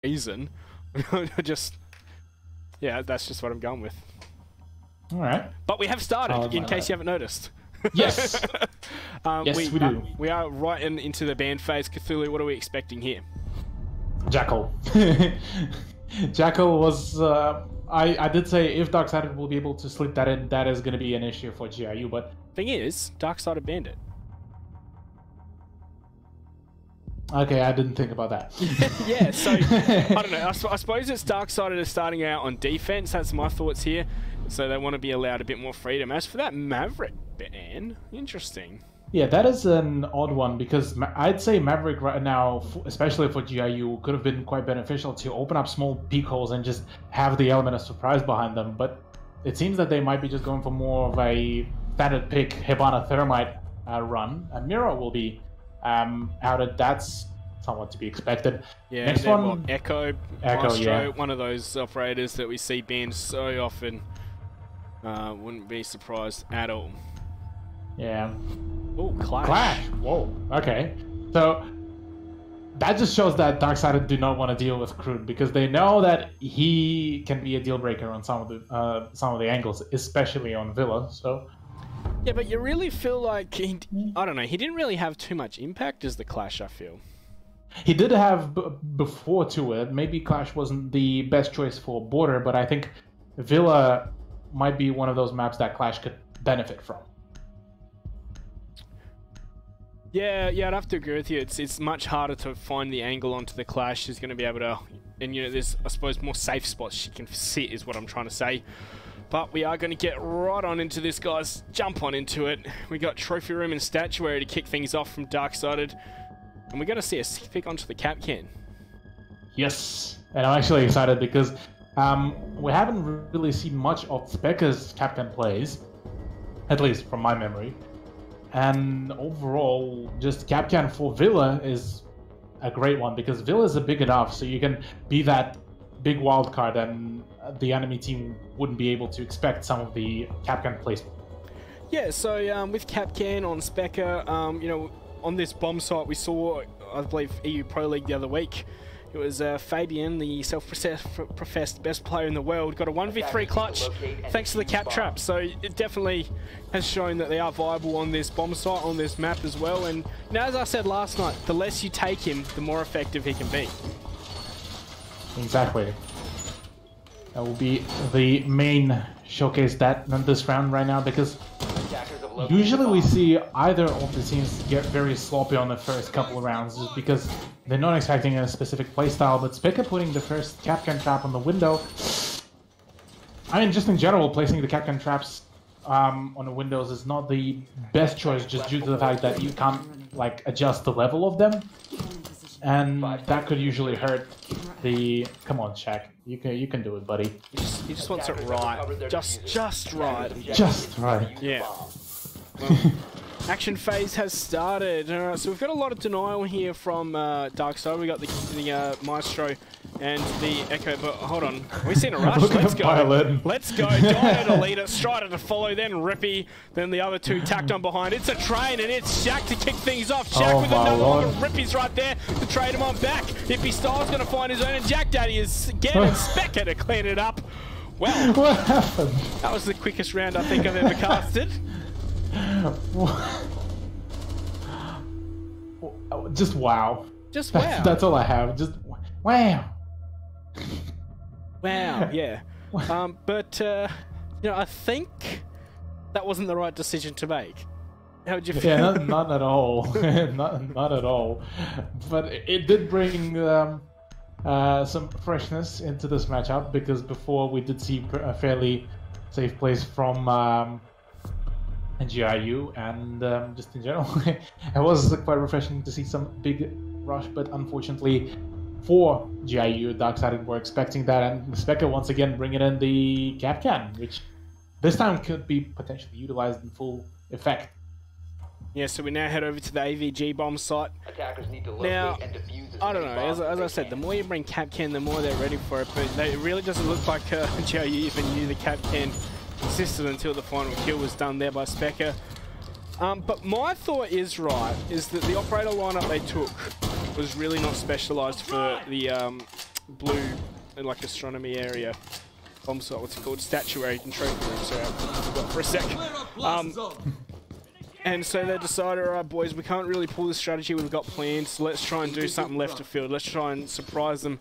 reason. Just, yeah, that's just what I'm going with. All right. But we have started, in case you haven't noticed. Yes. Yes, we do. We are right into the band phase. Cthulhu, what are we expecting here? Jackal. Jackal was... I did say if DarkSided will be able to slip that in, that is going to be an issue for GIU, but... Thing is, DarkSided banned it. Okay, I didn't think about that. Yeah, so, I don't know. I suppose it's DarkSided is starting out on defense. That's my thoughts here. So they want to be allowed a bit more freedom. As for that Maverick ban, interesting. Yeah, that is an odd one because I'd say Maverick right now, especially for GIU, could have been quite beneficial to open up small peak holes and just have the element of surprise behind them. But it seems that they might be just going for more of a standard pick Hibana Thermite run. And Mira will be outed. That's somewhat to be expected. Yeah, next one, Echo, Maestro, yeah. One of those operators that we see banned so often. Wouldn't be surprised at all. Yeah. Oh, Clash. Clash. Whoa. Okay. So that just shows that DarkSided do not want to deal with Crude because they know that he can be a deal breaker on some of the angles, especially on Villa. So. Yeah, but you really feel like I don't know. He didn't really have too much impact as the Clash. I feel. He did have before to it. Maybe Clash wasn't the best choice for Border, but I think Villa might be one of those maps that Clash could benefit from. Yeah, I'd have to agree with you. It's much harder to find the angle onto the Clash. She's going to be able to, and you know, there's I suppose more safe spots she can sit is what I'm trying to say. But we are going to get right on into this, guys. Jump on into it. We got Trophy Room and Statuary to kick things off from DarkSided, and we're going to see a sick pick onto the cap can. Yes, and I'm actually excited because we haven't really seen much of Specca's captain plays, at least from my memory. And overall, just Capcan for Villa is a great one because Villa is big enough so you can be that big wild card and the enemy team wouldn't be able to expect some of the Capcan plays. Yeah, so with Capcan on Specca, you know, on this bomb site we saw, I believe, EU Pro League the other week. It was Fabian, the self-professed best player in the world, got a 1v3 clutch thanks to the cap trap. So it definitely has shown that they are viable on this bomb site, on this map as well. And you know, as I said last night, the less you take him, the more effective he can be. Exactly. That will be the main showcase that in this round right now because usually we see either of the teams get very sloppy on the first couple of rounds just because they're not expecting a specific playstyle, but Specca putting the first Capcan trap on the window. I mean, just in general, placing the Capcan traps on the windows is not the best choice just due to the fact that you can't like adjust the level of them. And that could usually hurt the... Come on, Shaq. You can do it, buddy. He just wants it right. Just right. Just right. Yeah. Well, action phase has started. So we've got a lot of denial here from DarkSided. We got the Maestro and the Echo, but hold on. We've seen a rush. Let's go. Let's go. Dino to lead it. Strider to follow, then Rippy, then the other two tacked on behind. It's a train, and it's Shaq to kick things off. Shaq with another one, but Rippy's right there to trade him on back. Hippie Style's going to find his own, and Jack Daddy is getting Specca to clean it up. Well, what happened? That was the quickest round I think I've ever casted. Just wow. Just wow. That's all I have. Just wow. Wow, yeah. But you know, I think that wasn't the right decision to make. How would you feel? Yeah, not at all. not at all. But it did bring some freshness into this matchup because before we did see a fairly safe plays from GIU and just in general it was quite refreshing to see some big rush, but unfortunately for GIU, DarkSided were expecting that, and Specca once again bringing in the Capcan, which this time could be potentially utilized in full effect. Yeah, so we now head over to the AVG bomb site. Now, I don't know, as I said, the more you bring Capcan, the more they're ready for it, but it really doesn't look like GIU even knew the Capcan existed until the final kill was done there by Specca. But my thought is that the operator lineup they took was really not specialized for the blue, like astronomy area. Bomb site, what's it called? Statuary and trophy room. Sorry, I forgot for a sec. And so they decided, alright boys, we can't really pull the strategy we've got planned, so let's try and do something left of field. Let's try and surprise them.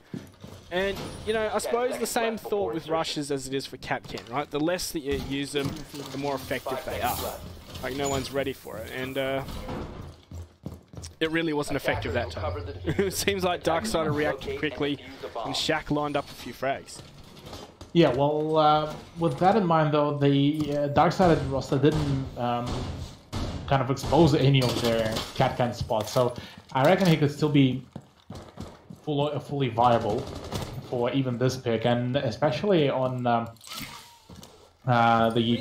And, you know, I suppose the same thought with rushes as it is for Capcan, right? The less that you use them, the more effective they are. Like, no one's ready for it. And, it really wasn't effective that time. It seems like DarkSided reacted quickly, and Shaq lined up a few frags. Yeah, well, with that in mind, though, the DarkSided roster didn't kind of expose any of their Capcan spots, so I reckon he could still be fully viable for even this pick, and especially on the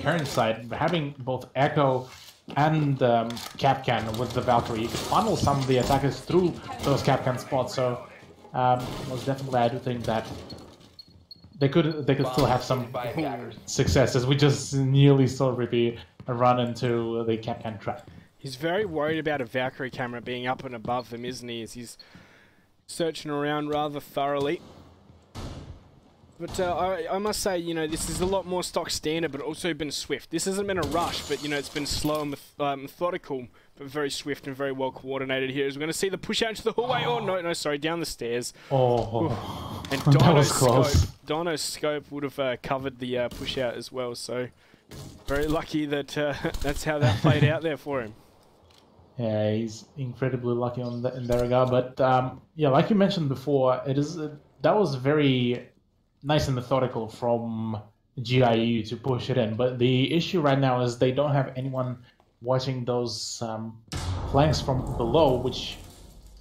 current side, having both Echo and Capcan with the Valkyrie, you could funnel some of the attackers through those Capcan spots, so most definitely I do think that they could still have some successes. We just nearly saw Rippy run into the Capcan trap. He's very worried about a Valkyrie camera being up and above him, isn't he? As he's searching around rather thoroughly. But I must say, you know, this is a lot more stock standard, but also been swift. This hasn't been a rush, but, you know, it's been slow and methodical, but very swift and very well coordinated here. As we're going to see the push out into the hallway. Oh, no, sorry, down the stairs. Oh, and Dino's scope would have covered the push out as well, so very lucky that that's how that played out there for him. Yeah, he's incredibly lucky in that regard. But yeah, like you mentioned before, that was very nice and methodical from GIU to push it in. But the issue right now is they don't have anyone watching those flanks from below, which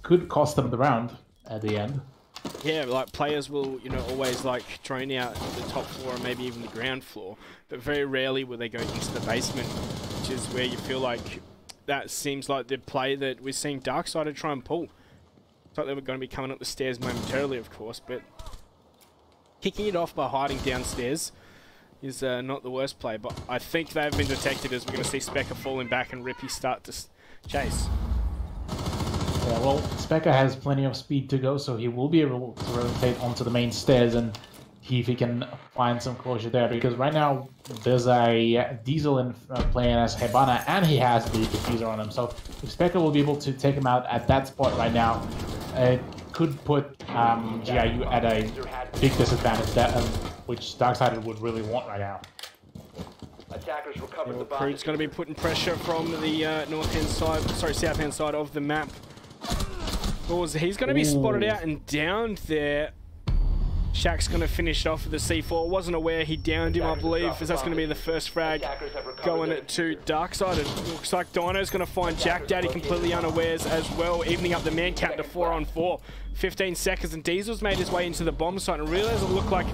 could cost them the round at the end. Yeah, like players will, you know, always like drone out the top floor or maybe even the ground floor, but very rarely will they go into the basement, which is where you feel like that seems like the play that we're seeing DarkSided try and pull. Thought they were going to be coming up the stairs momentarily, of course, but kicking it off by hiding downstairs is not the worst play, but I think they've been detected as we're going to see Specker falling back and Rippy start to chase. Yeah, well, Specker has plenty of speed to go, so he will be able to rotate onto the main stairs and see if he can find some closure there, because right now there's a Diesel in playing as Hebana, and he has the diffuser on him, so if Specker will be able to take him out at that spot right now, it could put GIU at a big disadvantage, which DarkSided would really want right now. Attackers recovered the Crude's going to be putting pressure from the south-hand side of the map. He's going to be spotted out and downed there. Shaq's going to finish it off with the C4. Wasn't aware he downed him, I believe, as that's going to be the first frag going to DarkSided. Looks like Dino's going to find Jack Daddy completely unawares as well, evening up the man count to 4-on-4. 15 seconds, and Diesel's made his way into the bomb site and realized it looked like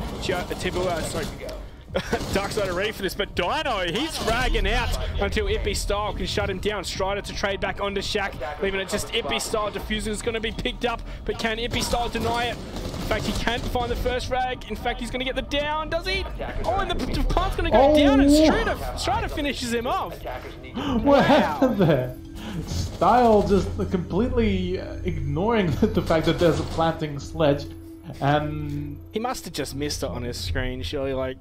DarkSided ready for this, but Dino, he's fragging out until Ippy Style can shut him down. Strider to trade back onto Shaq, leaving it just Ippy Style. Diffuser is going to be picked up, but can Ippy Style deny it? In fact, he can't find the first frag. In fact, he's going to get the down, does he? Oh, and the plant's going to go down, and Strider finishes him off. What happened there? Style just completely ignoring the fact that there's a planting sledge, and he must have just missed it on his screen, surely. Like,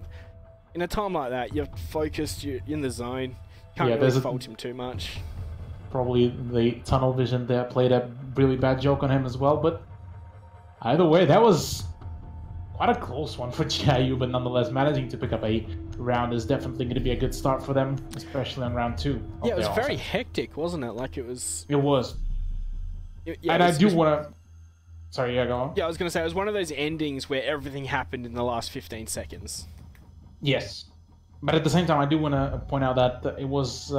in a time like that, you're focused, you're in the zone. Can't really fault him too much. Probably the tunnel vision there played a really bad joke on him as well, but either way, that was quite a close one for GIU, but nonetheless, managing to pick up a round is definitely going to be a good start for them, especially on round 2. Yeah, it was very hectic, wasn't it? Like, it was... It was. And I do want to... Sorry, yeah, go on. Yeah, I was going to say, it was one of those endings where everything happened in the last 15 seconds. Yes. But at the same time, I do want to point out that it was...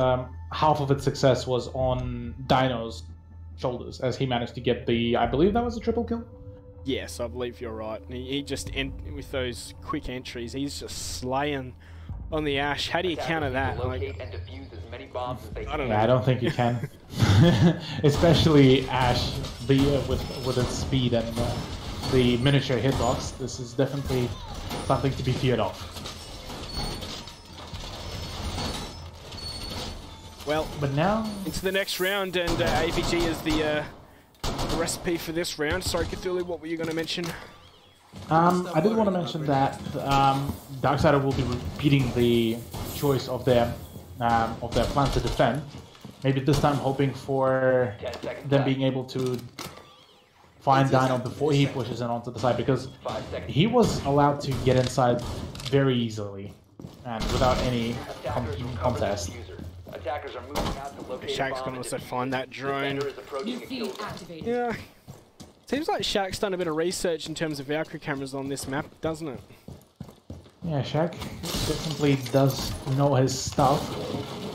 half of its success was on Dino's shoulders, as he managed to get the... I believe that was a triple kill? Yes, I believe you're right. He just, with those quick entries, he's just slaying on the Ash. How do you counter that? Like, I don't know. I don't think you can. Especially Ash, with its speed and the miniature hitbox. This is definitely something to be feared of. Well, but now into the next round, and AVG is the recipe for this round. Sorry, Cthulhu, what were you going to mention? I did want to mention that DarkSided will be repeating the choice of their plan to defend. Maybe this time hoping for them being able to find Dino before he pushes in onto the side, because he was allowed to get inside very easily and without any contest. Attackers are moving out to locate Shaq's gonna also find that drone. New feed activated. Yeah. Seems like Shaq's done a bit of research in terms of Valkyrie cameras on this map, doesn't it? Yeah, Shaq definitely does know his stuff,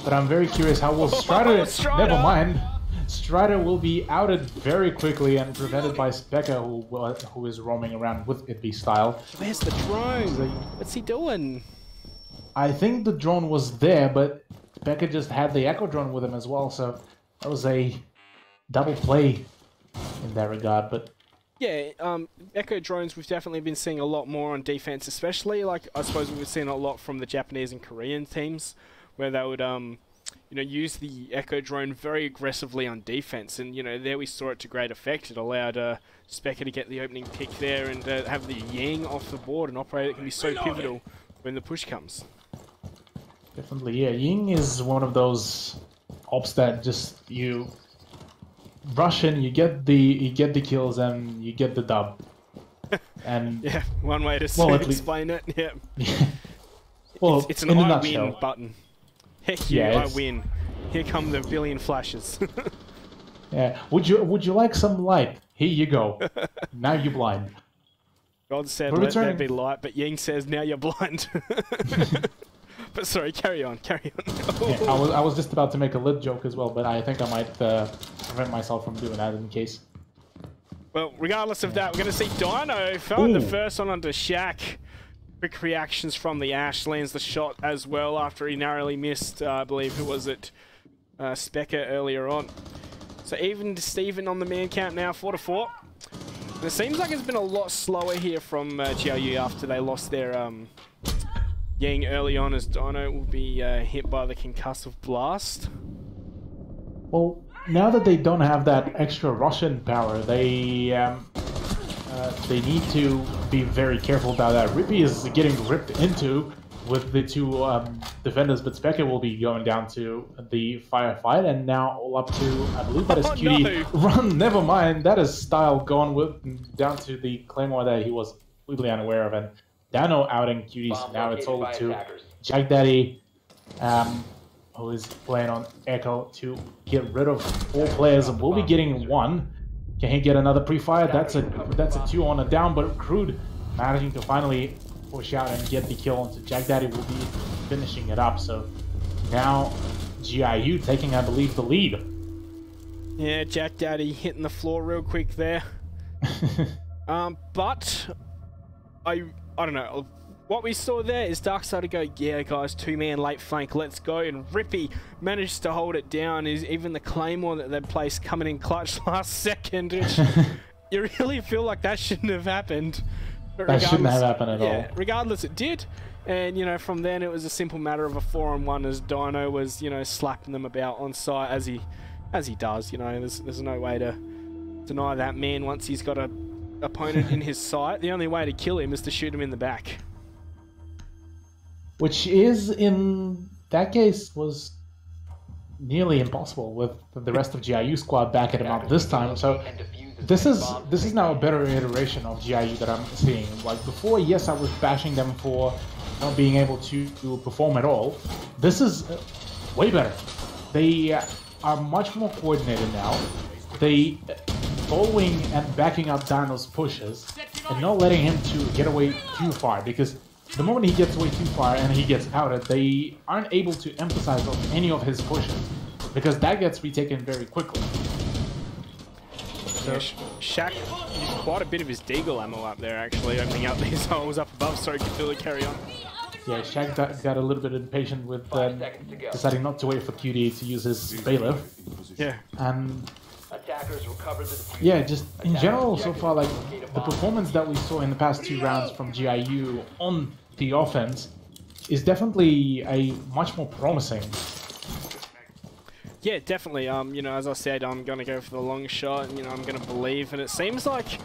but I'm very curious how will Strider... Strider! Never mind. Strider will be outed very quickly and prevented by Specca, who is roaming around with It style. Where's the drone? What's he doing? I think the drone was there, but Specca just had the Echo drone with him as well, so that was a double play in that regard. But yeah, Echo drones we've definitely been seeing a lot more on defense, especially like I suppose we've seen a lot from the Japanese and Korean teams, where they would you know, use the Echo drone very aggressively on defense, and you know, there we saw it to great effect. It allowed Specca to get the opening pick there and have the Ying off the board, an operator that can be so pivotal when the push comes. definitely, yeah, Ying is one of those ops that just you rush in, you get the kills, and you get the dub. And yeah, one way to explain it. Yeah. Well, it's an in a I nutshell. win button. Heck yeah, I win. Here come the billion flashes. Yeah. Would you like some light? Here you go. Now you're blind. God said let there be light, but Ying says now you're blind. But sorry, carry on. Yeah, I was just about to make a lit joke as well, but I think I might prevent myself from doing that in case. Well, regardless of that, we're going to see Dino fell the first one onto Shaq. Quick reactions from the Ash, lands the shot as well after he narrowly missed, I believe, who was it? Specca earlier on. So even to Steven on the man count now, 4-4. And it seems like it's been a lot slower here from GIU after they lost their Yang early on, as Dino will be hit by the concussive blast. Well, now that they don't have that extra Russian power, they need to be very careful about that. Rippy is getting ripped into with the two defenders, but Specca will be going down to the firefight, and now all up to, I believe that is Cutie. No. Run, never mind, that is Style gone with down to the Claymore that he was completely unaware of, and Dano outing Cutie, so now it's all to Jack Daddy, who is playing on Echo to get rid of 4 players, and we'll be getting 1. Can he get another pre-fire? That's a 2 on a down, but Crude managing to finally push out and get the kill onto Jack Daddy will be finishing it up. So now GIU taking, I believe, the lead. Yeah, Jack Daddy hitting the floor real quick there. But I don't know. What we saw there is DarkSided go, yeah guys, 2-man late flank, let's go, and Rippy managed to hold it down. Is even the Claymore that they placed coming in clutch last second, which you really feel like that shouldn't have happened. But that shouldn't have happened at all. Regardless, it did. And, you know, from then it was a simple matter of a 4-on-1 as Dino was, you know, slapping them about on site as he does. You know, there's no way to deny that man once he's got a opponent in his sight. The only way to kill him is to shoot him in the back. Which is, in that case, was nearly impossible with the rest of GIU squad backing him up this time. So this is now a better iteration of GIU that I'm seeing. Like before, yes, I was bashing them for not being able to perform at all. This is way better. They are much more coordinated now. They following and backing up Dino's pushes and not letting him to get away too far, because the moment he gets away too far and he gets outed, they aren't able to emphasize on any of his pushes, because that gets retaken very quickly. So Shaq used quite a bit of his Deagle ammo up there, actually, opening up these holes up above. Sorry, Cthulhu, carry on. Yeah, Shaq got a little bit impatient with deciding not to wait for QD to use his bailiff. Yeah. And Attackers recovered the defuse. yeah, just in general so far, like the performance that we saw in the past 2 rounds from GIU on the offense is definitely a much more promising. Yeah, definitely. You know, as I said, I'm going to go for the long shot, and, you know, I'm going to believe. And it seems like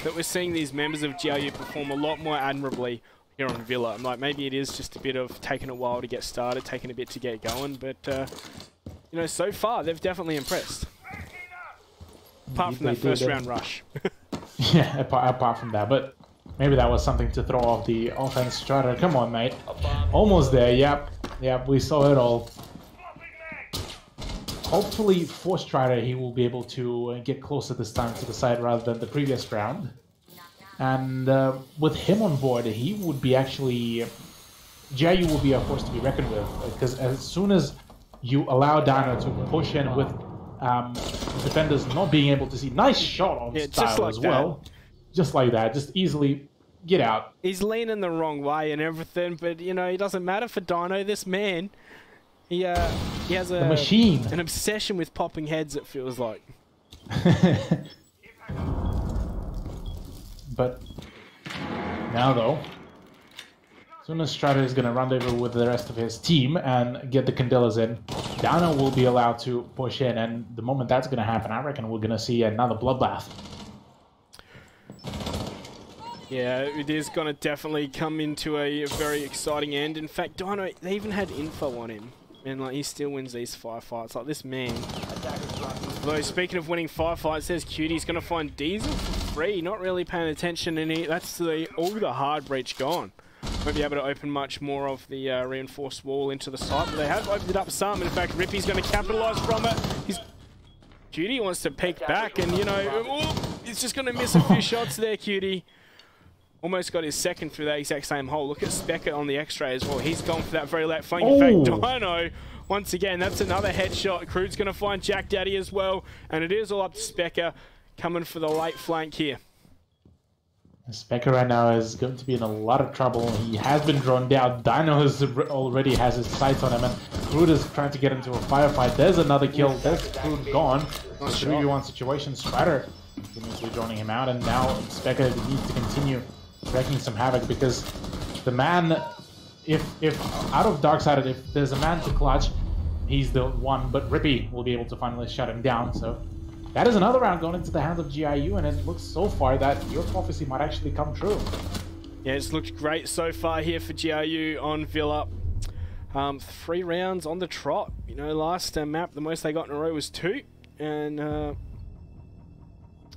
that we're seeing these members of GIU perform a lot more admirably here on Villa. Like, maybe it is just a bit of taking a while to get started, taking a bit to get going, but you know, so far they've definitely impressed. Apart from that first round rush. Yeah, apart from that, but maybe that was something to throw off the offense. Strider, come on, mate. Almost there. Yep, we saw it all. Hopefully for Strider he will be able to get closer this time to the side rather than the previous round. And with him on board, he would be actually... GIU will be a force to be reckoned with, because as soon as you allow Dino to push in with defenders not being able to see... Nice shot on Style as well. Just like that, just easily get out. He's leaning the wrong way and everything, but you know, it doesn't matter for Dino. This man, he has a machine, an obsession with popping heads, it feels like. But now though, as soon as Strider is going to rendezvous with the rest of his team and get the Candelas in, Dino will be allowed to push in, and the moment that's going to happen, I reckon we're going to see another bloodbath. Yeah, it is going to definitely come into a very exciting end. In fact, Dino, they even had info on him, and like he still wins these firefights. Like this man. Although speaking of winning firefights, says Cutie's going to find Diesel for free. Not really paying attention, and that's all the hard breach gone. Won't be able to open much more of the reinforced wall into the site, but they have opened it up some. In fact, Rippy's going to capitalise from it. Cutie wants to peek back, and you know, he's just going to miss a few shots there, Cutie. Almost got his second through that exact same hole. Look at Specker on the X-ray as well. He's gone for that very late flank. In fact, Dino, once again, that's another headshot. Crude's going to find Jack Daddy as well. And it is all up to Specker coming for the late flank here. Specker right now is going to be in a lot of trouble. He has been drawn down. Dino already has his sights on him. And Crude is trying to get into a firefight. There's another kill. There's Crude gone. It's a 3v1 situation. Strider immediately droning him out. And now Specker needs to continue wrecking some havoc, because the man, if out of DarkSided, if there's a man to clutch, he's the one, but Rippy will be able to finally shut him down. So that is another round going into the hands of GIU, and it looks so far that your prophecy might actually come true. Yeah, it's looked great so far here for GIU on Villa. 3 rounds on the trot. You know, last map, the most they got in a row was 2, and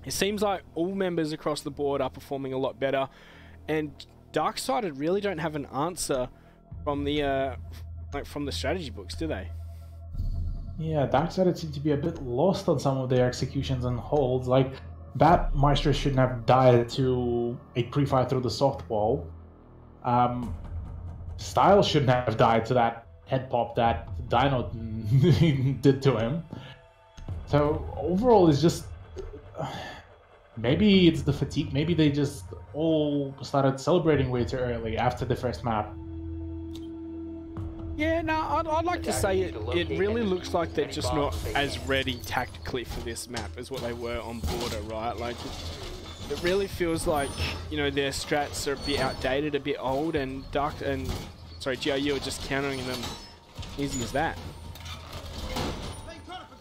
it seems like all members across the board are performing a lot better. And DarkSided really don't have an answer from the from the strategy books, do they? Yeah, DarkSided seem to be a bit lost on some of their executions and holds. Like, Bat Maestro shouldn't have died to a pre-fire through the soft wall. Style shouldn't have died to that head pop that Dino did to him. So overall, it's just... maybe it's the fatigue. Maybe they just all started celebrating way too early after the first map. Yeah, no, I'd like to say it really looks like they're just not as ready tactically for this map as what they were on Border, right? Like, it really feels like, you know, their strats are a bit outdated, a bit old, and GIU are just countering them easy as that.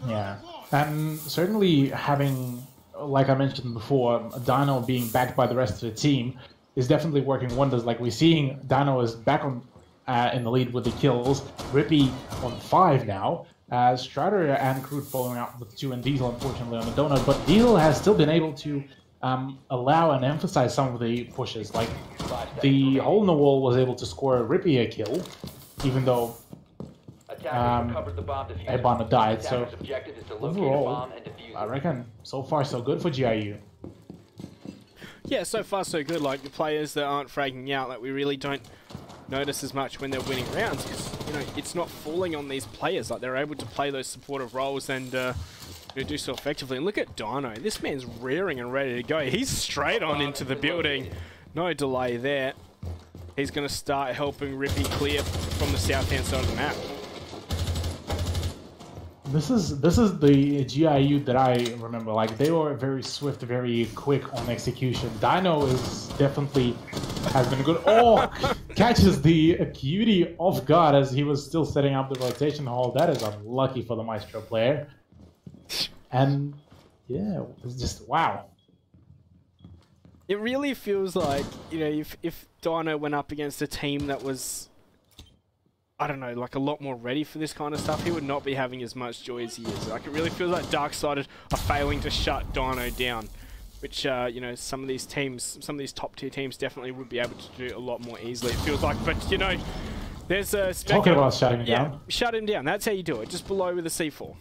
Yeah, and certainly having, like I mentioned before, Dino being backed by the rest of the team is definitely working wonders. Like, we're seeing Dino is back on in the lead with the kills. Rippy on 5 now. Strider and Crude following up with 2, and Diesel unfortunately on the donut. But Diesel has still been able to allow and emphasize some of the pushes. Like, the hole in the wall was able to score Rippy a kill, even though Ebana died. So overall, I reckon so far so good for GIU. Yeah, so far so good. Like, the players that aren't fragging out, like, we really don't notice as much when they're winning rounds, because, you know, it's not falling on these players. Like, they're able to play those supportive roles and do so effectively. And look at Dino. This man's rearing and ready to go. He's straight on into the building. No delay there. He's going to start helping Rippy clear from the south-hand side of the map. This is the GIU that I remember. Like, they were very swift, very quick on execution. Dino is definitely has been good. Oh, catches the Cutie off guard as he was still setting up the rotation hole. That is unlucky for the Maestro player. And yeah, it's just wow. It really feels like, you know, if Dino went up against a team that was, I don't know, like a lot more ready for this kind of stuff, he would not be having as much joy as he is. Like, it really feels like DarkSided are failing to shut Dino down, which, you know, some of these teams, some of these top tier teams definitely would be able to do a lot more easily, it feels like. But, you know, there's a... Talking about shutting him down. Shut him down. That's how you do it. Just below with a C4.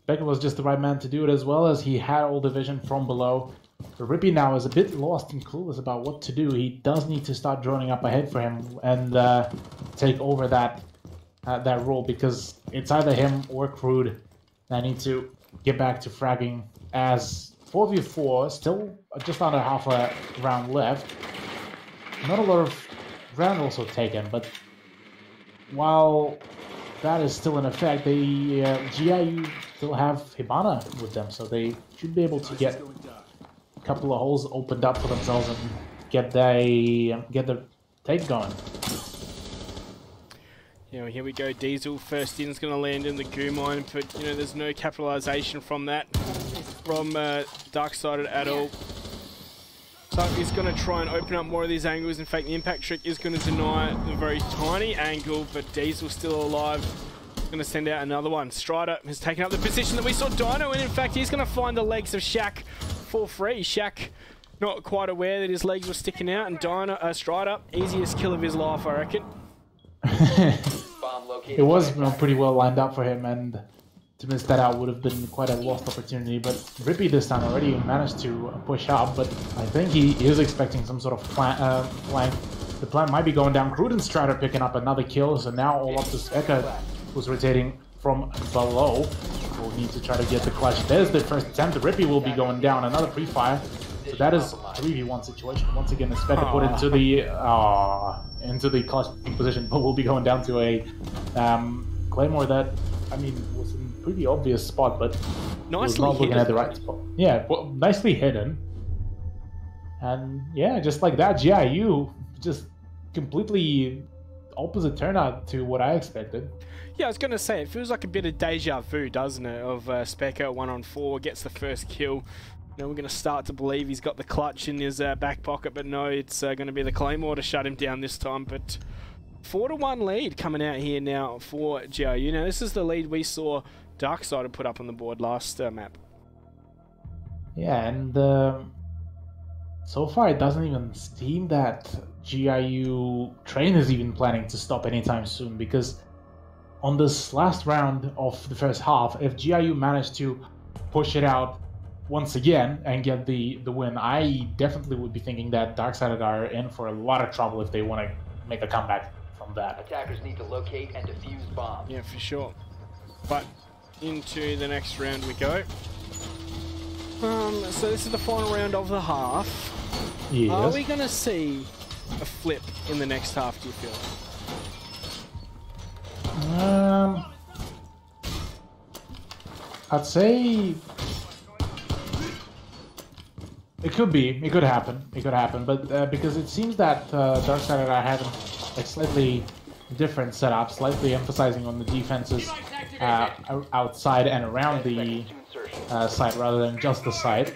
Becker was just the right man to do it, as well as he had all the vision from below. Rippy now is a bit lost and clueless about what to do. He does need to start droning up ahead for him and take over that that role, because it's either him or Crude that need to get back to fragging, as 4v4, still just under half a round left. Not a lot of ground also taken, but while that is still in effect, the GIU still have Hibana with them, so they should be able to get a couple of holes opened up for themselves and get the take going. Yeah, well, here we go. Diesel first in is going to land in the goo mine, but you know there's no capitalization from that from DarkSided at all. So he's going to try and open up more of these angles. In fact, the impact trick is going to deny the very tiny angle, but Diesel's still alive. Going to send out another one. Strider has taken up the position that we saw Dino in. In fact, he's going to find the legs of Shaq for free. Shaq not quite aware that his legs were sticking out, and Dino, Strider, easiest kill of his life, I reckon. It was pretty well lined up for him, and to miss that out would have been quite a lost opportunity. But Rippy this time already managed to push up, but I think he is expecting some sort of flank. The plan might be going down. Crude and Strider picking up another kill, so now all up to Specca, who's rotating from below. We'll need to try to get the clutch. There's the first attempt. The Rippy will be going down. Another pre-fire. So that is a 3v1 situation. Once again, the Specca put into the clutch position, but will be going down to a Claymore that, I mean, was in a pretty obvious spot, but was not looking at the right spot. Yeah, well, nicely hidden. And yeah, just like that, GIU just completely opposite turnout to what I expected. Yeah, I was going to say, it feels like a bit of deja vu, doesn't it? Of Specca 1-on-4, gets the first kill. You know, we're going to start to believe he's got the clutch in his back pocket, but no, it's going to be the Claymore to shut him down this time. But 4-1 lead coming out here now for GIU. Now, this is the lead we saw DarkSided put up on the board last map. Yeah, and so far it doesn't even seem that GIU Train is even planning to stop anytime soon, because on this last round of the first half, if GIU managed to push it out once again and get the win, I definitely would be thinking that DarkSided are in for a lot of trouble if they want to make a comeback from that. Attackers need to locate and defuse bombs. Yeah, for sure. But into the next round we go. So this is the final round of the half. Yes. Are we going to see a flip in the next half, do you feel? I'd say it could be. It could happen. It could happen. But because it seems that DarkSided are having a slightly different setup, slightly emphasizing on the defenses outside and around the site rather than just the site.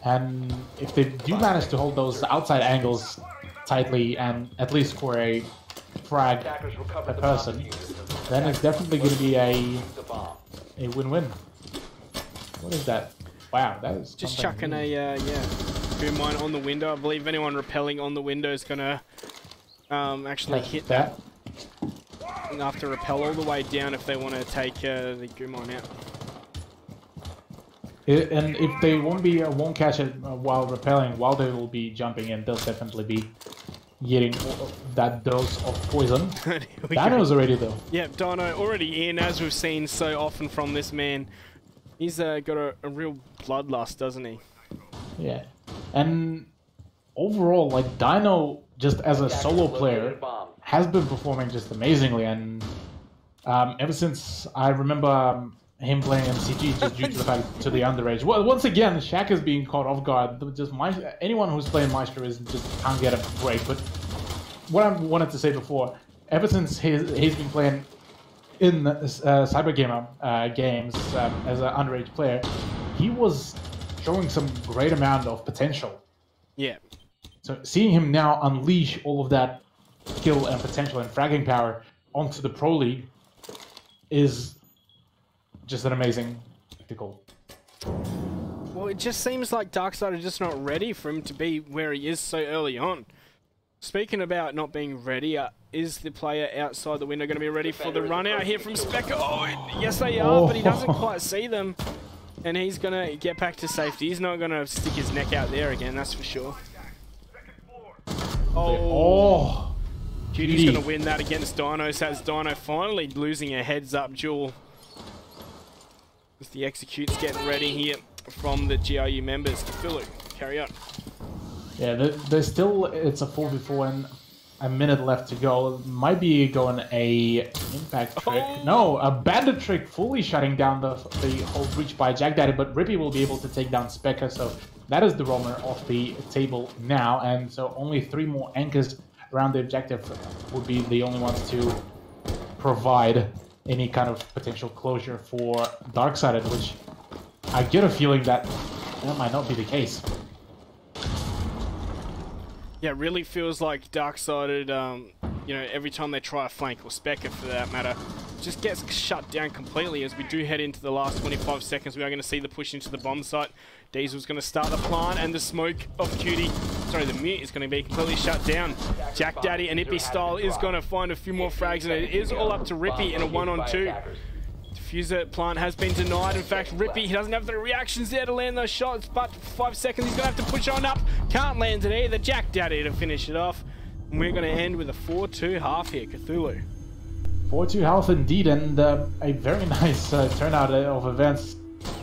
And if they do manage to hold those outside angles tightly, and at least for a frag per person, then it's definitely going to be a win-win. What is that? Wow, that is just chucking a boom mine on the window. I believe anyone rappelling on the window is going to actually hit that. And have to rappel all the way down if they want to take the goo mine out. And if they won't catch it while rappelling, while they will be jumping in, they'll definitely be getting that dose of poison. Dino's already though. Yep, Dino already in, as we've seen so often from this man. He's got a real bloodlust, doesn't he? Yeah. And overall, like, Dino, just as a solo player, has been performing just amazingly. And ever since I remember him playing MCG, just due to the fact to the underage. Well, once again, Shaq is being caught off guard. Just anyone who's playing Maestro just can't get a break. But what I wanted to say before, ever since he's been playing in Cybergamer games as an underage player, he was showing some great amount of potential. Yeah. So seeing him now unleash all of that skill and potential and fragging power onto the Pro League is just an amazing spectacle. Well, it just seems like DarkSided are just not ready for him to be where he is so early on. Speaking about not being ready, is the player outside the window going to be ready for the run out here from Spectre? Oh, yes they are, but he doesn't quite see them. And he's going to get back to safety. He's not going to stick his neck out there again, that's for sure. Oh, Cuty's going to win that against Dinos, as Dino finally losing a heads-up duel. As the execute's getting ready here from the GIU members. Cthulhu, carry on. Yeah, there's still, it's a 4v4 and a minute left to go. Might be going a impact trick. Oh. No, a bandit trick, fully shutting down the whole breach by Jack Daddy, but Rippy will be able to take down Spectre, so that is the roamer off the table now, and so only 3 more anchors around the objective would be the only ones to provide any kind of potential closure for DarkSided, which I get a feeling that might not be the case. Yeah, it really feels like DarkSided, you know, every time they try a flank, or Spectre for that matter, just gets shut down completely. As we do head into the last 25 seconds, we are going to see the push into the bomb site. Diesel's going to start the plant, and the smoke of Cutie, sorry, the mute is going to be completely shut down. Jack Daddy and Ippy Style is going to find a few more frags, and it is all up to Rippy in a 1-on-2. Diffuser plant has been denied. In fact, Rippy, he doesn't have the reactions there to land those shots, but for 5 seconds he's going to have to push on up. Can't land it either. Jack Daddy to finish it off. And we're going to end with a 4-2 half here, Cthulhu. 4-2 health indeed, and a very nice turnout of events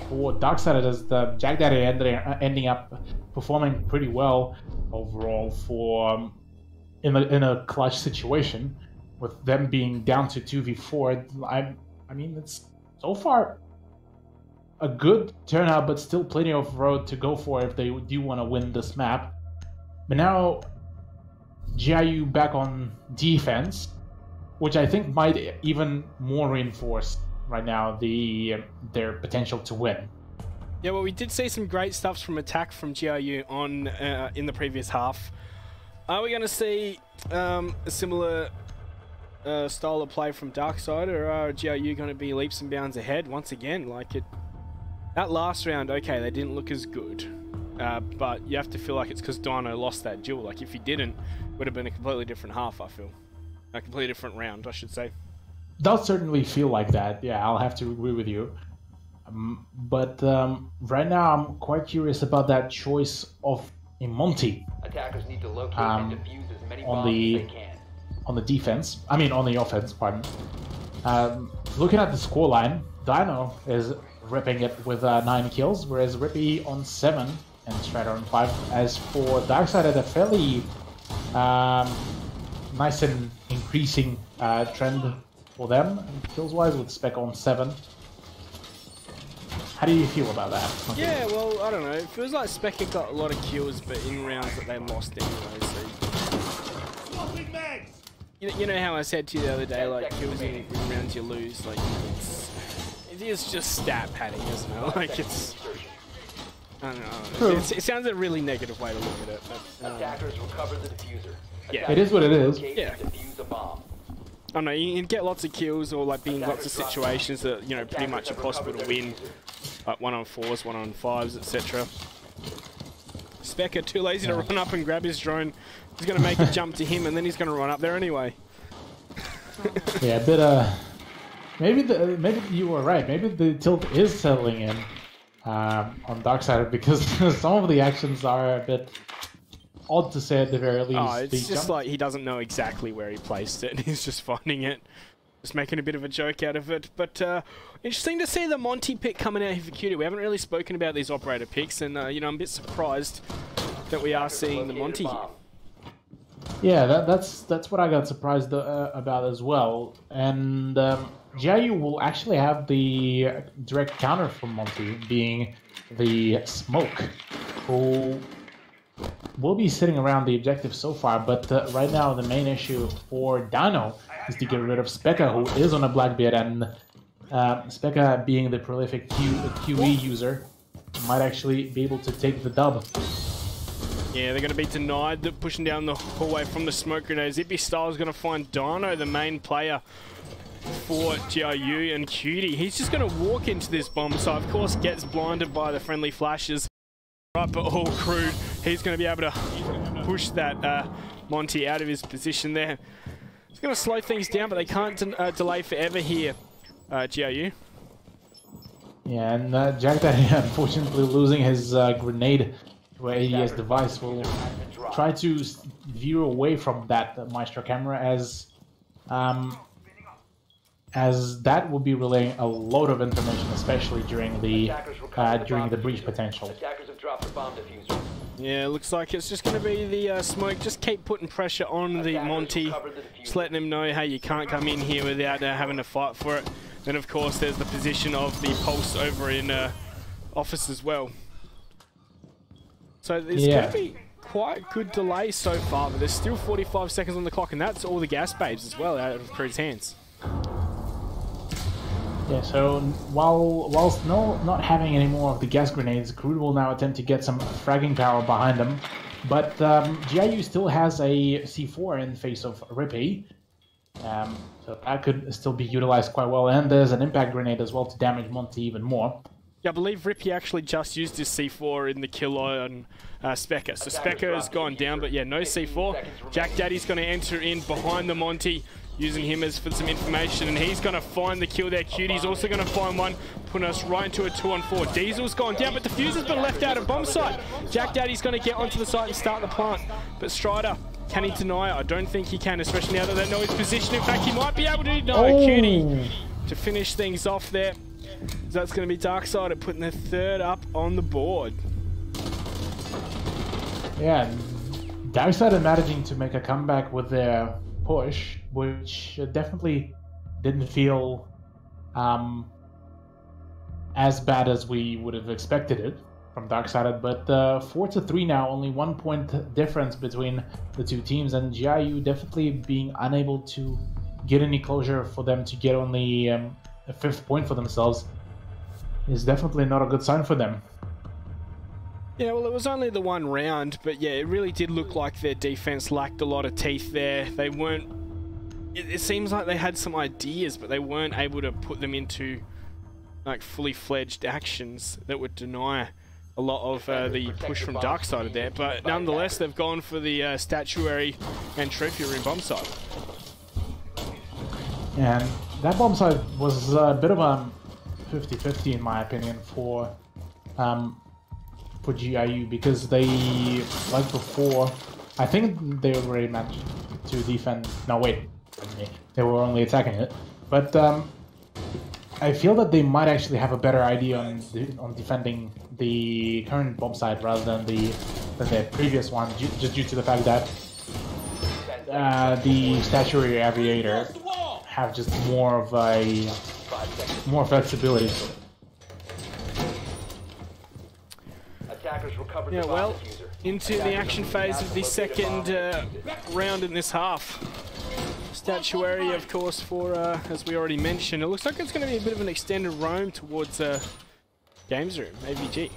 for DarkSided, as the Jack Daddy ending up performing pretty well overall for in a clutch situation, with them being down to 2v4. I mean, it's so far a good turnout, but still plenty of road to go for if they do want to win this map. But now GIU back on defense, which I think might even more reinforce right now their potential to win. Yeah, well, we did see some great stuff from attack from GIU on in the previous half. Are we going to see a similar style of play from DarkSided, or are GIU going to be leaps and bounds ahead once again? Like that last round, okay, they didn't look as good, but you have to feel like it's because Dino lost that duel. Like if he didn't, it would have been a completely different half. I feel a completely different round, I should say. Does certainly feel like that. Yeah, I'll have to agree with you. But right now, I'm quite curious about that choice of a Monty. Attackers need to locate and defuse as many bombs as they can. On the defense, I mean on the offense, pardon. Looking at the scoreline, Dino is ripping it with 9 kills, whereas Rippy on 7 and Strider on 5. As for DarkSided, a fairly nice and increasing trend for them, kills-wise, with Spec on 7. How do you feel about that? Okay. Yeah, well, I don't know. It feels like Spec got a lot of kills, but in rounds that they lost anyway, so... You know how I said to you the other day, like, kills in rounds you lose, like, it is just stat padding, isn't it? Like, it's... I don't know. It sounds a really negative way to look at it, but... Attackers recover the diffuser. Yeah. It is what it is. Yeah. Defuse a bomb. I don't know, you can get lots of kills, or, like, be in lots of situations that, you know, pretty much impossible to win. Like 1-on-4s, 1-on-5s, etc. Specker too lazy to run up and grab his drone. He's going to make a jump to him, and then he's going to run up there anyway. Yeah, but maybe you were right. Maybe the tilt is settling in on DarkSided, because some of the actions are a bit odd, to say at the very least. Oh, it's just like he doesn't know exactly where he placed it. He's just finding it. Just making a bit of a joke out of it. But interesting to see the Monty pick coming out here for Cutie. We haven't really spoken about these operator picks, and you know, I'm a bit surprised that we are seeing the Monty here. Yeah, that's what I got surprised about as well. And GIU will actually have the direct counter from Monty, being the Smoke, who will be sitting around the objective so far. But right now, the main issue for Dino is to get rid of Specca, who is on a Blackbeard, and Specca being the prolific QE user. might actually be able to take the dub. Yeah, they're going to be denied the pushing down the hallway from the smoke grenade. Zippy Style is going to find Dino, the main player for GIU, and Cutie. He's just going to walk into this bomb site. Of course, gets blinded by the friendly flashes. Right, but all crude. He's going to be able to push that Monty out of his position there. It's going to slow things down, but they can't delay forever here, GIU. Yeah, and Jack Daddy, unfortunately losing his grenade to an ADS device, will try to veer away from that Maestro camera as that will be relaying a load of information, especially during the breach potential. Yeah, looks like it's just going to be the smoke. Just keep putting pressure on the Monty, just letting him know, hey, you can't come in here without having to fight for it. Then, of course, there's the position of the Pulse over in office as well. So there's going to be quite good delay so far, but there's still 45 seconds on the clock, and that's all the gas babes as well out of Crude's hands. Yeah, so whilst not having any more of the gas grenades, Crude will now attempt to get some fragging power behind them. But GIU still has a C4 in face of Rippy. So that could still be utilized quite well. And there's an impact grenade as well to damage Monty even more. Yeah, I believe Rippy actually just used his C4 in the kill on Specker. So Specker has gone down, but yeah, no C4. Jack Daddy's going to enter in behind the Monty, using him as for some information, and he's going to find the kill there. Cutie's also going to find one, putting us right into a 2-on-4. Diesel's gone down, but Diffuser's been left out of bomb site. Jack Daddy's going to get onto the site and start the plant, but Strider, can he deny it? I don't think he can, especially now that they know his position. In fact, he might be able to. No, Cutie to finish things off there. So that's going to be DarkSided putting the third up on the board. Yeah, DarkSided managing to make a comeback with their push, which definitely didn't feel as bad as we would have expected it from DarkSided, but 4-3 now, only 1 point difference between the two teams, and GIU definitely being unable to get any closure for them to get only a 5th point for themselves is definitely not a good sign for them. Yeah, well, it was only the one round, but yeah, it really did look like their defense lacked a lot of teeth there. They weren't... It seems like they had some ideas, but they weren't able to put them into like fully fledged actions that would deny a lot of the push from DarkSided there. But nonetheless, they've gone for the statuary and trophy room bomb site. And that bomb site was a bit of a 50-50 in my opinion for GIU, because they, like before, I think they already managed to defend. No, wait, they were only attacking it. But I feel that they might actually have a better idea on defending the current bomb site rather than the previous one, just due to the fact that the statuary aviator have just more flexibility. Yeah, well, into the action phase of the second round in this half. Statuary, of course, for, as we already mentioned, it looks like it's going to be a bit of an extended roam towards Games Room, AVG.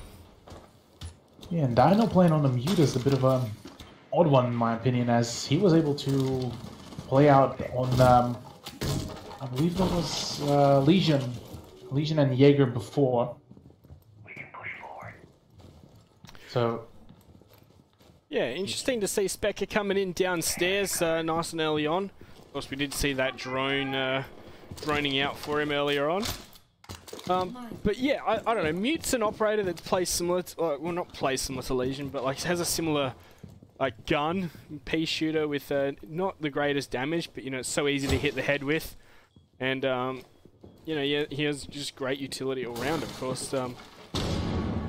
Yeah, and Dino playing on the mute is a bit of an odd one in my opinion, as he was able to play out on, I believe that was Legion and Jaeger before. So, yeah, interesting to see Specker coming in downstairs nice and early on. Of course, we did see that drone droning out for him earlier on. But yeah, I don't know. Mute's an operator that plays similar to, well, not plays similar to Legion, but like has a similar like gun, pea shooter with not the greatest damage, but you know, it's so easy to hit the head with, and you know, yeah, he has just great utility all round, of course.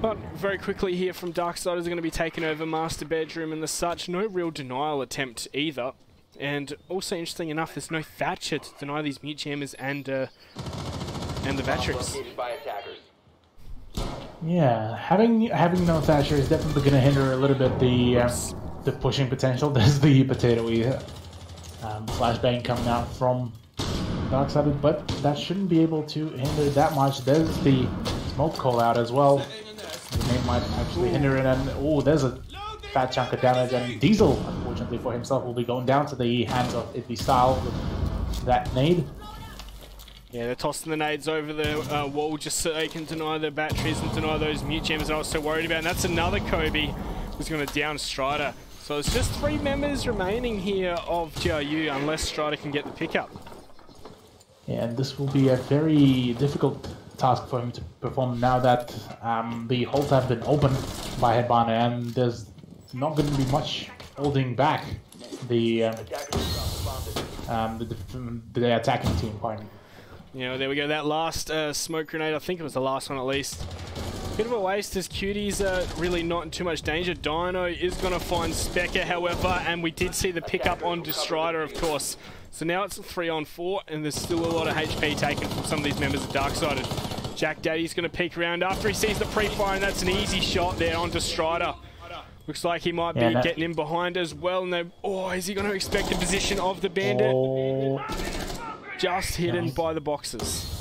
But very quickly here from DarkSided is going to be taking over Master Bedroom and the such. No real denial attempt either. And also interesting enough, there's no Thatcher to deny these mute jammers and the Vatrix. Yeah, having no Thatcher is definitely going to hinder a little bit the pushing potential. There's the potatoey flashbang coming out from DarkSided, but that shouldn't be able to hinder that much. There's the smoke call out as well. might actually hinder it. And oh, there's a fat chunk of damage. And Diesel, unfortunately for himself, will be going down to the hands of Itby Style with that nade. Yeah, they're tossing the nades over the wall just so they can deny the batteries and deny those mute gems that I was so worried about. And that's another Kobe who's going to down Strider. So it's just 3 members remaining here of GIU unless Strider can get the pickup. Yeah, and this will be a very difficult task for him to perform now that the holes have been opened by Headbana, and there's not going to be much holding back the attacking team, pardon. You know, there we go, that last smoke grenade, I think it was the last one at least. Bit of a waste as Cutie's really not in too much danger. Dino is going to find Specker, however, and we did see the pickup on Strider, of course. So now it's a 3-on-4, and there's still a lot of HP taken from some of these members of DarkSided. Jack Daddy's going to peek around after he sees the pre-fire, and that's an easy shot there onto Strider. Looks like he might be getting in behind as well. And they, oh, is he going to expect the position of the bandit? Oh. Just hidden by the boxes.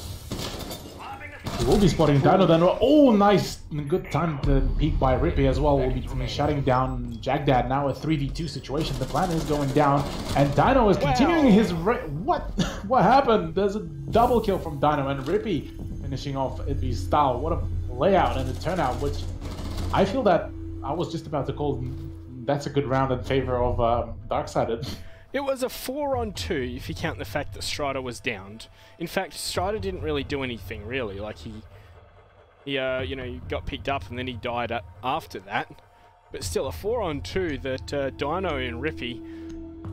He will be spotting Dino then. Oh, nice. Good time to peek by Rippy as well. Will be shutting down Jagdad. Now a 3v2 situation. The plan is going down. And Dino is continuing his... What? What happened? There's a double kill from Dino. And Rippy finishing off Itby's Style. What a layout and a turnout. Which I feel that I was just about to call... That's a good round in favor of DarkSided. It was a 4-on-2 if you count the fact that Strider was downed. In fact, Strider didn't really do anything really. Like he you know, he got picked up and then he died after that. But still, a 4-on-2 that Dino and Rippy,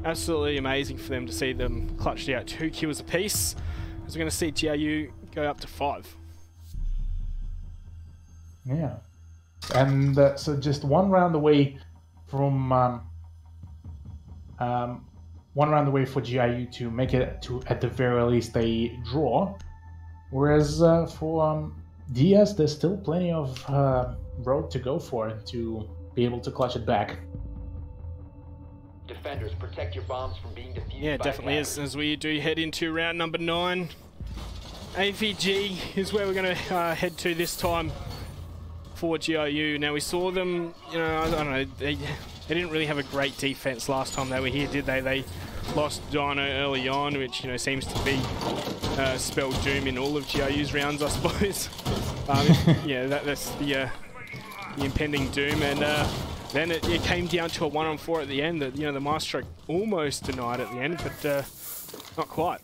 absolutely amazing for them to see them clutched out 2 kills apiece. As we're going to see GIU go up to 5. Yeah, and so just one round away from. One round away for GIU to make it to, at the very least, a draw. Whereas for DS, there's still plenty of road to go for to be able to clutch it back. Defenders, protect your bombs from being defused. Yeah, it definitely is. As we do head into round number 9, AVG is where we're going to head to this time for GIU. Now we saw them, you know, I don't know, they didn't really have a great defense last time they were here, did they? They lost Dino early on, which, you know, seems to be spelled doom in all of GIU's rounds, I suppose. Yeah, that's the impending doom, and then it came down to a 1-on-4 at the end. That, you know, the Maestro almost denied at the end, but not quite.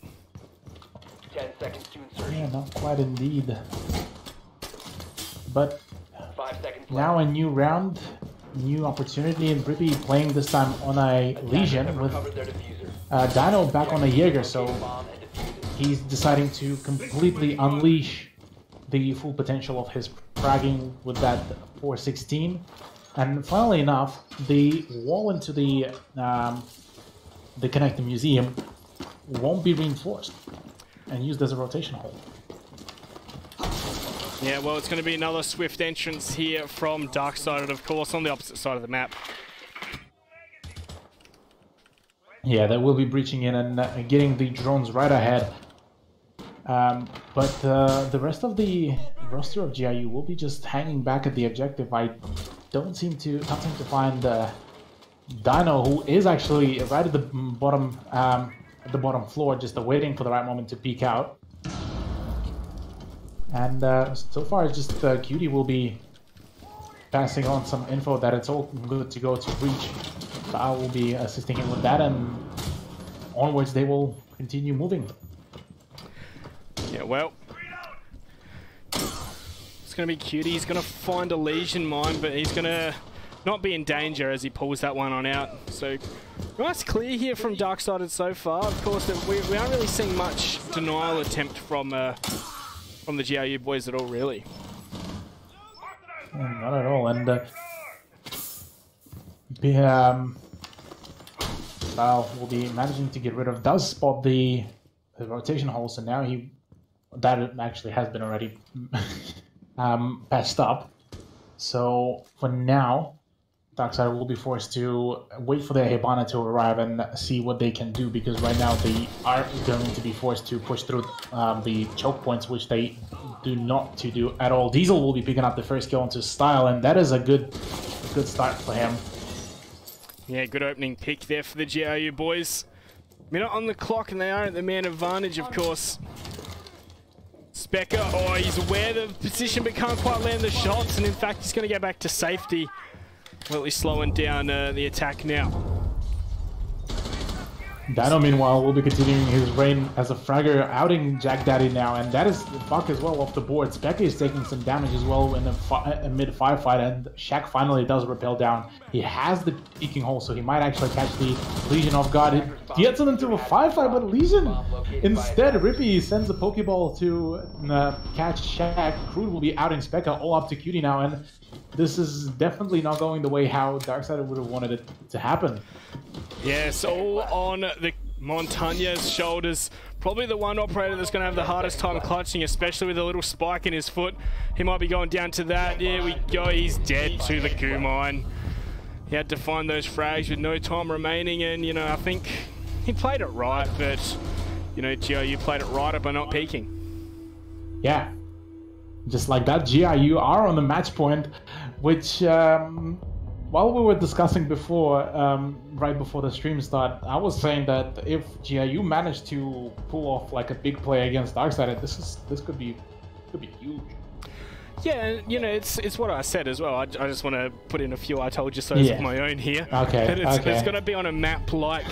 10 seconds to insert. Yeah, not quite indeed. But 5 seconds now left. a new round. New opportunity, and Rippy playing this time on a Legion with Dino back on a Jaeger, so he's deciding to completely unleash the full potential of his fragging with that 416. And funnily enough, the wall into the connecting museum won't be reinforced and used as a rotation hole. Yeah, well, it's going to be another swift entrance here from DarkSided, of course, on the opposite side of the map. Yeah, they will be breaching in and getting the drones right ahead. But the rest of the roster of GIU will be just hanging back at the objective. I don't seem to find Dino, who is actually right at the bottom floor, just waiting for the right moment to peek out. And so far, it's just Cutie will be passing on some info that it's all good to go to breach. So I will be assisting him with that, and onwards they will continue moving. Yeah, well, it's going to be Cutie. He's going to find a Legion mine, but he's going to not be in danger as he pulls that one on out. So nice clear here from DarkSided so far. Of course, we aren't really seeing much denial attempt from the GIU boys at all, really. Yeah, not at all, and Style will be managing to get rid of, does spot the rotation hole, so now that actually has been already patched up. So for now, DarkSided will be forced to wait for their Hibana to arrive and see what they can do, because right now they are going to be forced to push through the choke points, which they do not to do at all. Diesel will be picking up the first kill into Style, and that is a good start for him. Yeah, good opening pick there for the GIU boys. Minute on the clock, and they are at the man advantage, of course. Specker, oh, he's aware of the position but can't quite land the shots, and in fact he's going to get back to safety. Well, he's slowing down the attack now. Dino, meanwhile, will be continuing his reign as a fragger, outing Jack Daddy now, and that is Buck as well off the board. Specker is taking some damage as well in a mid-firefight, and Shaq finally does rappel down. He has the peeking hole, so he might actually catch the Legion off guard. He gets into a firefight, but Legion instead, Rippy sends a Pokeball to catch Shaq. Crude will be outing Specker all up to Cutie now, and this is definitely not going the way how DarkSided would have wanted it to happen. Yes, all on the Montaña's shoulders. Probably the one operator that's going to have the hardest time clutching, especially with a little spike in his foot. He might be going down to that. There we go. He's dead to the goo mine. He had to find those frags with no time remaining, and, you know, I think he played it right, but, you know, GIU played it right by not peeking. Yeah. Just like that, GIU are on the match point, which, while we were discussing before, right before the stream start, I was saying that if GIU managed to pull off like a big play against DarkSided, this could be huge. Yeah, you know, it's what I said as well. I just want to put in a few I told you so's of my own here. Okay, But it's going to be on a map like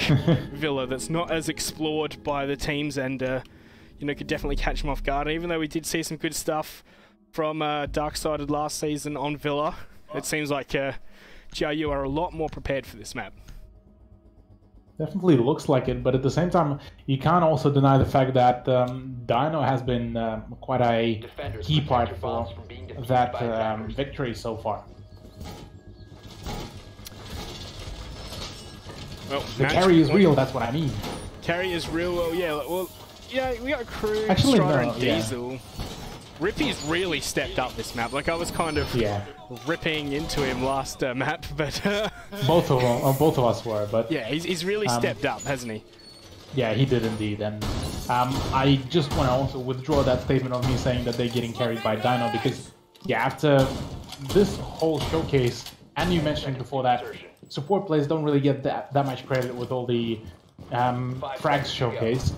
Villa that's not as explored by the teams, and you know, could definitely catch them off guard. And even though we did see some good stuff from DarkSided last season on Villa, it seems like GIU are a lot more prepared for this map. Definitely looks like it, but at the same time, you can't also deny the fact that Dino has been quite a key part for that victory so far. Well, the carry is real, that's what I mean. Carry is real, well, yeah, we got Crew, actually, Strider, no, and Diesel. Rippy's really stepped up this map. Like, I was kind of ripping into him last map, but both of us were. But yeah, he's really stepped up, hasn't he? Yeah, he did indeed. And I just want to also withdraw that statement of me saying that they're getting carried by Dino, because yeah, after this whole showcase, and you mentioned before that support players don't really get that much credit with all the frags showcase.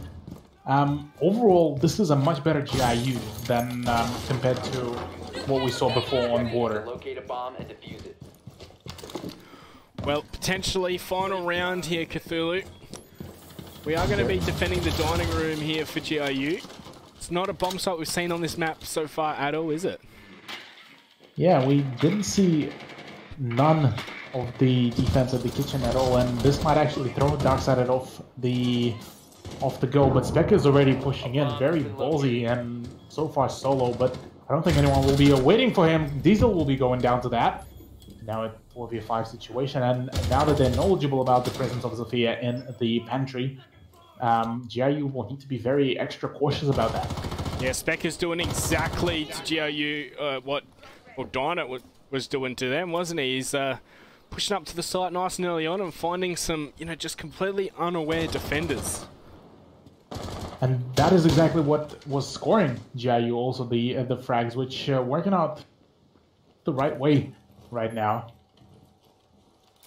Overall, this is a much better GIU than compared to what we saw before on Border. Well, potentially final round here, Cthulhu. We are going to be defending the dining room here for GIU. It's not a bomb site we've seen on this map so far at all, is it? Yeah, we didn't see none of the defense at the kitchen at all, and this might actually throw DarkSided off the go, but Spec is already pushing in, very ballsy and so far solo, but I don't think anyone will be waiting for him. Diesel will be going down to that. Now it will be a 4v5 situation, and now that they're knowledgeable about the presence of Zofia in the pantry, GIU will need to be very extra cautious about that. Yeah, Spec is doing exactly to GIU what Dino was doing to them, wasn't he? He's pushing up to the site nice and early on and finding some, you know, just completely unaware defenders. And that is exactly what was scoring GIU also the frags, which working out the right way right now.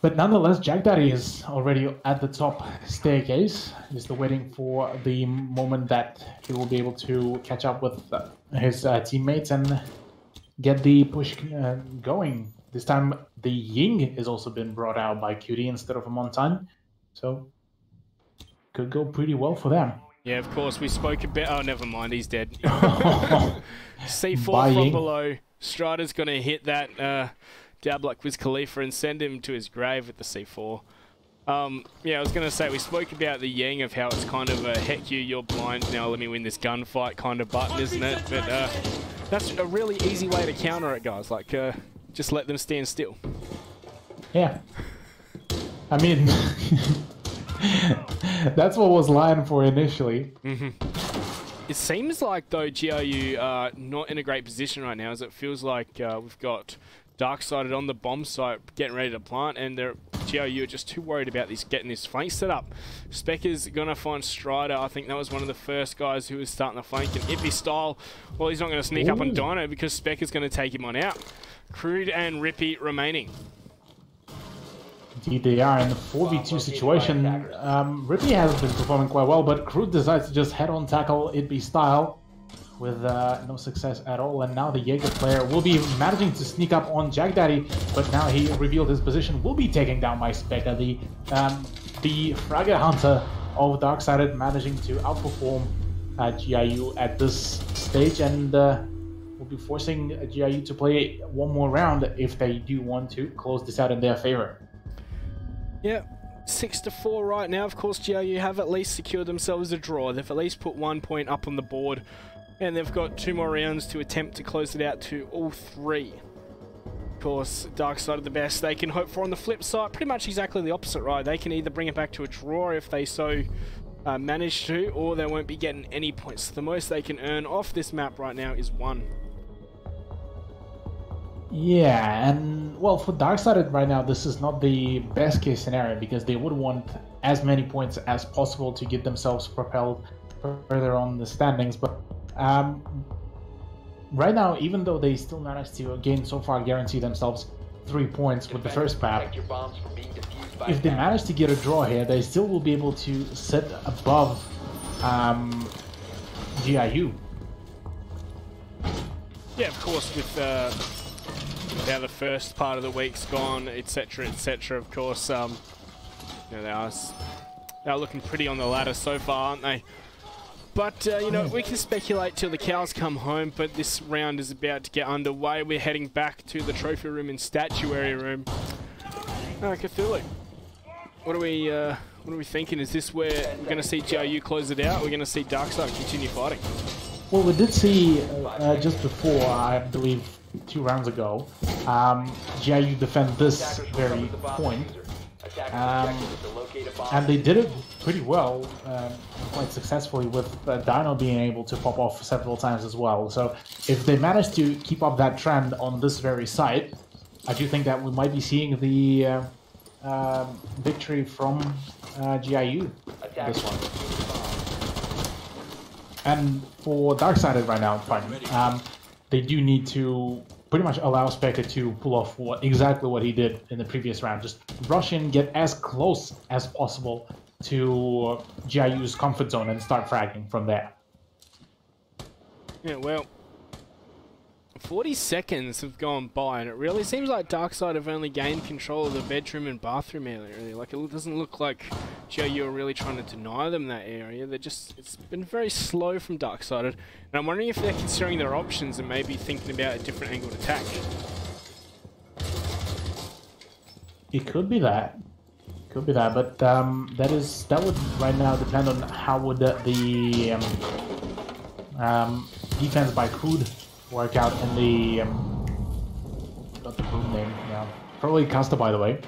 But nonetheless, Jack Daddy is already at the top staircase. He's still waiting for the moment that he will be able to catch up with his teammates and get the push going. This time the Ying has also been brought out by Cutie instead of a Montagne, so could go pretty well for them. Yeah, of course, we spoke about... Oh, never mind, he's dead. C4 from below. Strider's going to hit that dab like Wiz Khalifa and send him to his grave with the C4. Yeah, I was going to say, we spoke about the Yang of how it's kind of a heck you, you're blind, now let me win this gunfight kind of button, isn't it? But that's a really easy way to counter it, guys. Like, just let them stand still. Yeah. I mean... That's what was lying for initially. It seems like, though, GIU are not in a great position right now, as it feels like we've got DarkSided on the bomb site, getting ready to plant, and they're GIU are just too worried about getting this flank set up. Specker's gonna find Strider. I think that was one of the first guys who was starting the flank, and Ippy style, well, he's not gonna sneak up on Dino because Specker's gonna take him on out. Crude and Rippy remaining. Indeed they are in the 4v2 situation. Rippy has been performing quite well, but Crude decides to just head-on tackle Ippy style with no success at all, and now the Jaeger player will be managing to sneak up on Jack Daddy, but now he revealed his position, will be taken down by Specker. The Fragger Hunter of DarkSided managing to outperform GIU at this stage, and will be forcing GIU to play one more round if they do want to close this out in their favor. Yeah. 6-4 right now. Of course, GIU have at least secured themselves a draw. They've at least put 1 point up on the board, and they've got 2 more rounds to attempt to close it out to all 3. Of course, DarkSided the best they can hope for on the flip side. Pretty much exactly the opposite, right? They can either bring it back to a draw if they so manage to, or they won't be getting any points. The most they can earn off this map right now is 1. Yeah, and well, for DarkSided right now, this is not the best case scenario because they would want as many points as possible to get themselves propelled further on the standings. But right now, even though they still managed to again so far guarantee themselves 3 points with the first map, if they manage to get a draw here, they still will be able to sit above GIU. Yeah, of course, with now the first part of the week's gone, etc., etc. Of course, you know, they're looking pretty on the ladder so far, aren't they? But you know, we can speculate till the cows come home. But this round is about to get underway. We're heading back to the trophy room and statuary room. Cthulhu, what are we thinking? Is this where we're going to see GIU close it out? We're going to see DarkSided continue fighting. Well, we did see just before, I believe, 2 rounds ago, GIU defend this very point, and they did it pretty well, quite successfully, with Dino being able to pop off several times as well. So if they manage to keep up that trend on this very site, I do think that we might be seeing the victory from GIU this one. And for DarkSided right now, they do need to pretty much allow Spectre to pull off exactly what he did in the previous round. Just rush in, get as close as possible to GIU's comfort zone and start fragging from there. Yeah, well, 40 seconds have gone by, and it really seems like DarkSided have only gained control of the bedroom and bathroom area. Really, like, it doesn't look like GIU are really trying to deny them that area. It's been very slow from DarkSided, and I'm wondering if they're considering their options and maybe thinking about a different angle to attack. It could be that. Could be that, but that would right now depend on how would the defense by Crude work out in the got the Crude name, yeah, probably Costa, by the way.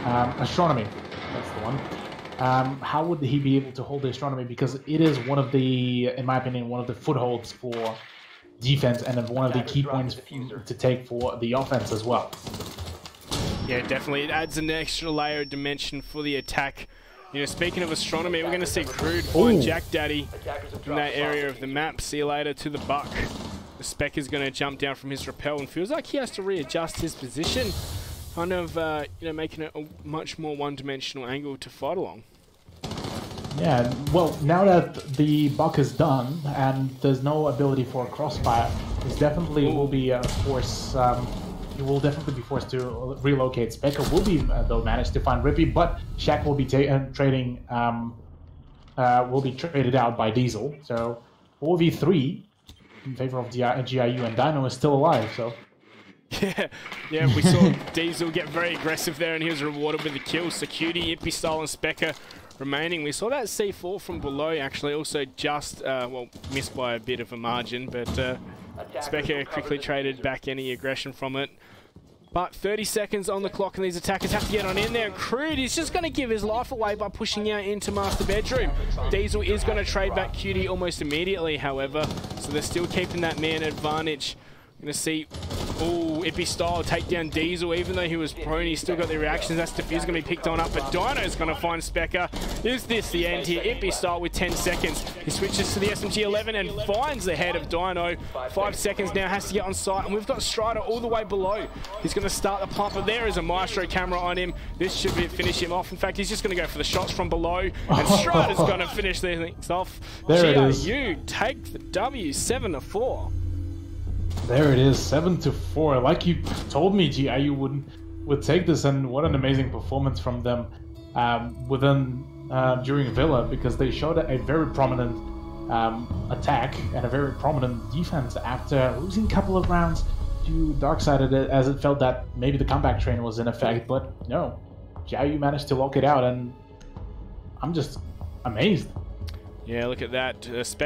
Astronomy, that's the one. How would he be able to hold the Astronomy, because it is one of the, in my opinion, one of the footholds for defense and one of the key points to take for the offense as well. Yeah, definitely. It adds an extra layer of dimension for the attack. You know, speaking of Astronomy, we're going to see Crude find Jack Daddy in that area of the map. See you later to the buck. The Spec is going to jump down from his rappel and feels like he has to readjust his position, kind of, you know, making it a much more one-dimensional angle to fight along. Yeah, well, now that the buck is done and there's no ability for a crossfire, this definitely will be a force. He will definitely be forced to relocate. Specker will be, they'll manage to find Rippy, but Shaq will be trading, will be traded out by Diesel. So 4v3 in favor of GIU, and Dino is still alive. So yeah, we saw Diesel get very aggressive there, and he was rewarded with the kill. So Cutie, Ippy Style, and Specker remaining. We saw that C4 from below actually also just, well, missed by a bit of a margin, but Specker quickly traded back any aggression from it. But 30 seconds on the clock, and these attackers have to get on in there. Crude is just going to give his life away by pushing out into Master Bedroom. Diesel is going to trade back Cutie almost immediately, however, so they're still keeping that man advantage. Going to see Oh, Ippy style take down Diesel. Even though he was prone, he's still got the reactions. That's Diffuse going to be picked on up, but Dino's going to find Specker. Is this the end here? Ippy style with 10 seconds. He switches to the SMG-11 and finds the head of Dino. 5 seconds now, has to get on site, and we've got Strider all the way below. He's going to start the pump, but there is a Maestro camera on him. This should finish him off. In fact, he's just going to go for the shots from below, and Strider's going to finish things off. There it is. GIU take the W, 7-4. There it is, 7-4. Like you told me, GIU would take this, and what an amazing performance from them during Villa, because they showed a very prominent attack and a very prominent defense after losing a couple of rounds to DarkSided, as it felt that maybe the comeback train was in effect, but no, GIU managed to lock it out, and I'm just amazed. Yeah, look at that.